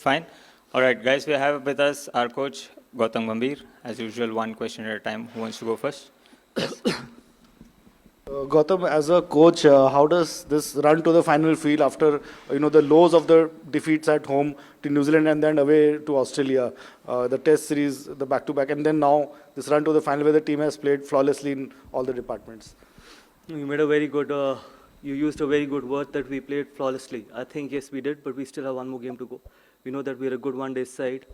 Fine. All right, guys, we have with us our coach, Gautam Gambhir. As usual, one question at a time. Who wants to go first? Yes. Gautam, as a coach, how does this run to the final feel after the lows of the defeats at home to New Zealand and then away to Australia, the Test series, the back-to-back, and then now this run to the final where the team has played flawlessly in all the departments? You made a very good. You used a very good word that we played flawlessly. I think yes, we did, but we still have one more game to go. We know that we're a good one-day side,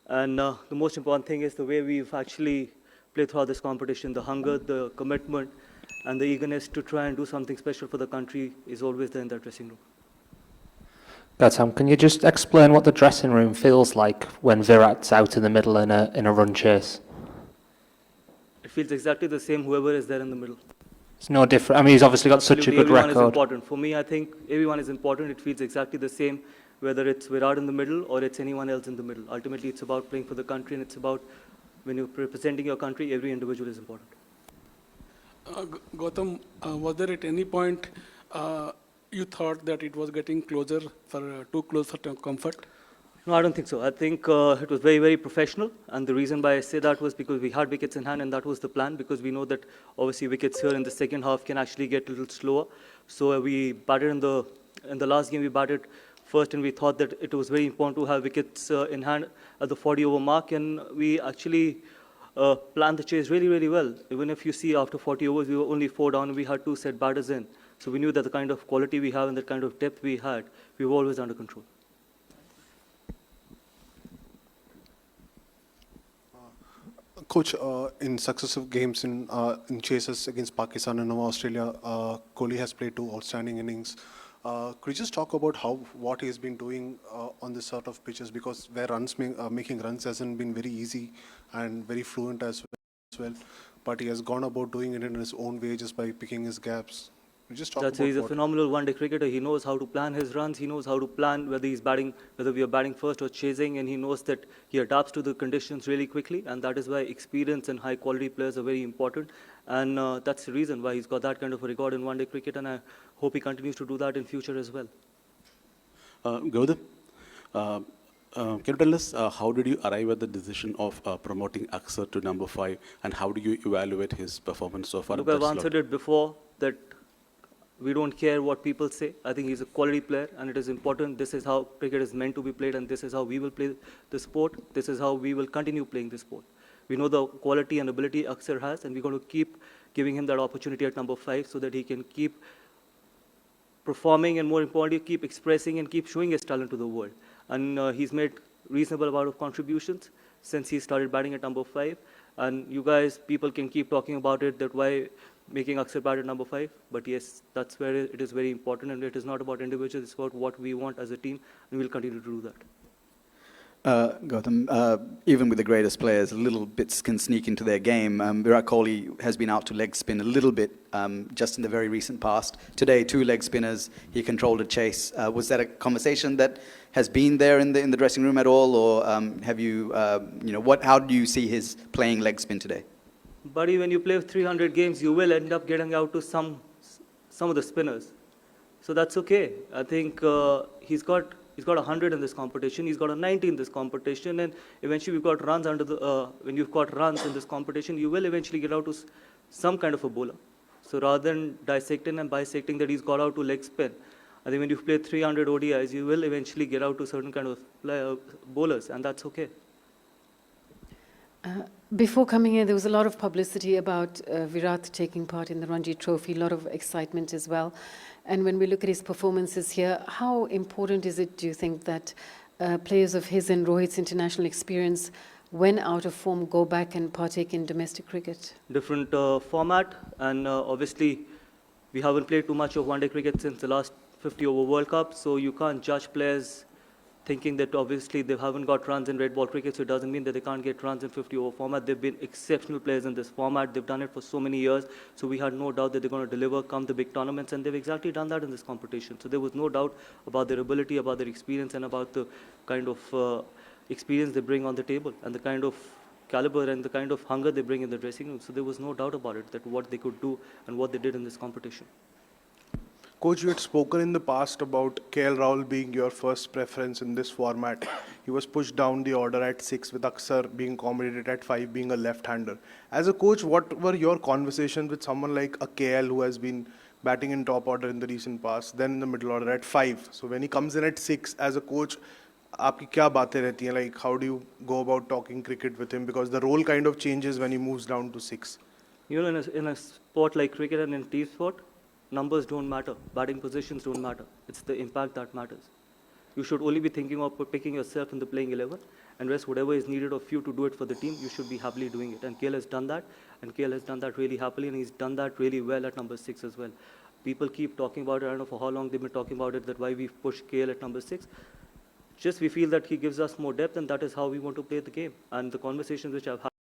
and the most important thing is the way we've actually played throughout this competition. The hunger, the commitment, and the eagerness to try and do something special for the country is always there in that dressing room. Gautam, can you just explain what the dressing room feels like when Virat's out in the middle in a run chase? It feels exactly the same, whoever is there in the middle. It's no different. I mean, he's obviously got Absolutely, such a good everyone record. Is important. For me, I think everyone is important. It feels exactly the same, whether it's Virat in the middle or it's anyone else in the middle. Ultimately, it's about playing for the country, and it's about when you're representing your country, every individual is important. Gautam, was there at any point you thought that it was getting closer for too close for comfort? No, I don't think so. I think it was very, very professional, and the reason why I say that was because we had wickets in hand, and that was the plan, because we know that obviously wickets here in the second half can actually get a little slower. So we batted in the last game, we batted first, and we thought that it was very important to have wickets in hand at the 40-over mark, and we actually planned the chase really, really well. Even if you see after 40 overs, we were only 4 down, and we had 2 set batters in. So we knew that the kind of quality we have and the kind of depth we had, we were always under control. Coach, in successive games in chases against Pakistan and now Australia, Kohli has played 2 outstanding innings. Could you just talk about what he has been doing on this sort of pitches? Because where making runs hasn't been very easy and very fluent as well. But he has gone about doing it in his own way just by picking his gaps. Just talk about he's a phenomenal one-day cricketer. He knows how to plan his runs. He knows how to plan whether we are batting first or chasing, and he knows that he adapts to the conditions really quickly, and that is why experience and high-quality players are very important. And that's the reason why he's got that kind of a record in one-day cricket, and I hope he continues to do that in future as well. Gautam, can you tell us how did you arrive at the decision of promoting Axar to number 5, and how do you evaluate his performance so far? Look, I've answered it before that we don't care what people say. I think he's a quality player, and it is important. This is how cricket is meant to be played, and this is how we will play the sport. This is how we will continue playing the sport. We know the quality and ability Axar has, and we're going to keep giving him that opportunity at number 5 so that he can keep performing and, more importantly, keep expressing and keep showing his talent to the world. And he's made reasonable amount of contributions since he started batting at number 5. And you guys, people can keep talking about it, that why making Axar bat at number 5. But yes, that's where it is very important, and it is not about individuals, it's about what we want as a team, and we'll continue to do that. Gautam, even with the greatest players, little bits can sneak into their game. Virat Kohli has been out to leg spin a little bit just in the very recent past. Today, 2 leg spinners, he controlled a chase. Was that a conversation that has been there in the dressing room at all, or have you, how do you see his playing leg spin today? Buddy, when you play 300 games, you will end up getting out to some of the spinners. So that's okay. I think he's got 100 in this competition. He's got a 90 in this competition, and eventually we've got runs when you've got runs in this competition, you will eventually get out to some kind of a bowler. So rather than dissecting and bisecting that he's got out to leg spin, I think when you've played 300 ODIs, you will eventually get out to certain kind of bowlers, and that's okay. Before coming here, there was a lot of publicity about Virat taking part in the Ranji Trophy, a lot of excitement as well. And when we look at his performances here, how important is it, do you think, that players of his and Rohit's international experience, when out of form, go back and partake in domestic cricket? Different format, and obviously we haven't played too much of one-day cricket since the last 50-over World Cup, so you can't judge players thinking that obviously they haven't got runs in red ball cricket, so it doesn't mean that they can't get runs in 50-over format. They've been exceptional players in this format. They've done it for so many years, so we had no doubt that they're going to deliver come the big tournaments, and they've exactly done that in this competition. So there was no doubt about their ability, about their experience, and about the kind of experience they bring on the table, and the kind of caliber and the kind of hunger they bring in the dressing room. So there was no doubt about it, that what they could do and what they did in this competition. Coach, you had spoken in the past about KL Rahul being your first preference in this format. He was pushed down the order at 6 with Aksar being accommodated at 5, being a left-hander. As a coach, what were your conversations with someone like a KL who has been batting in top order in the recent past, then in the middle order at 5? So when he comes in at 6, as a coach, आपकी क्या बातें रहती हैं? Like, how do you go about talking cricket with him? Because the role kind of changes when he moves down to 6. You know, in a sport like cricket and in team sport, numbers don't matter. Batting positions don't matter. It's the impact that matters. You should only be thinking of picking yourself in the playing 11, and rest whatever is needed of you to do it for the team, you should be happily doing it. And KL has done that, and KL has done that really happily, and he's done that really well at number 6 as well. People keep talking about it. I don't know for how long they've been talking about it, that why we push KL at number 6. Just we feel that he gives us more depth, and that is how we want to play the game. And the conversations which I've had